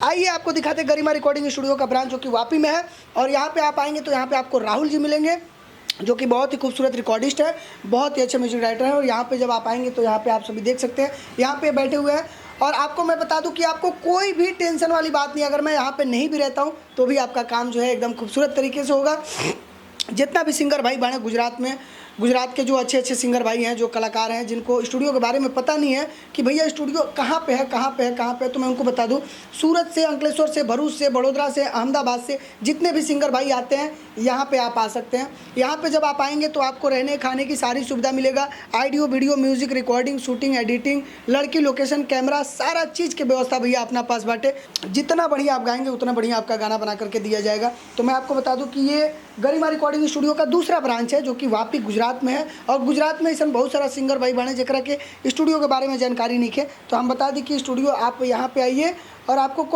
आइए आपको दिखाते हैं गरिमा रिकॉर्डिंग स्टूडियो का ब्रांच जो कि वापी में है। और यहाँ पे आप आएंगे तो यहाँ पे आपको राहुल जी मिलेंगे जो कि बहुत ही खूबसूरत रिकॉर्डिस्ट है, बहुत ही अच्छे म्यूजिक राइटर हैं। और यहाँ पे जब आप आएंगे तो यहाँ पे आप सभी देख सकते हैं, यहाँ पे बैठे हुए हैं। और आपको मैं बता दूं कि आपको कोई भी टेंशन वाली बात नहीं, अगर मैं यहाँ पे नहीं भी रहता हूँ तो भी आपका काम जो है एकदम खूबसूरत तरीके से होगा। जितना भी सिंगर भाई बने गुजरात में, गुजरात के जो अच्छे अच्छे सिंगर भाई हैं, जो कलाकार हैं, जिनको स्टूडियो के बारे में पता नहीं है कि भैया स्टूडियो कहाँ पे है, कहाँ पे है, कहाँ पे है, तो मैं उनको बता दूं, सूरत से, अंकलेश्वर से, भरूच से, बड़ोदरा से, अहमदाबाद से जितने भी सिंगर भाई आते हैं यहाँ पे आप आ सकते हैं। यहाँ पे जब आप आएंगे तो आपको रहने खाने की सारी सुविधा मिलेगा। Audio video music recording, shooting, editing, लड़की लोकेशन, कैमरा, सारा चीज़ की व्यवस्था भैया अपना पास बाटे। जितना बढ़िया आप गाएंगे उतना बढ़िया आपका गाना बना करके दिया जाएगा। तो मैं आपको बता दूँ कि ये गरिमा रिकॉर्डिंग स्टूडियो का दूसरा ब्रांच है जो कि वापी गुजरात में है। और गुजरात में ऐसा बहुत सारा सिंगर भाई बने जरा के स्टूडियो के बारे में जानकारी नहीं है, तो हम बता दें कि स्टूडियो आप यहाँ पे आइए और आपको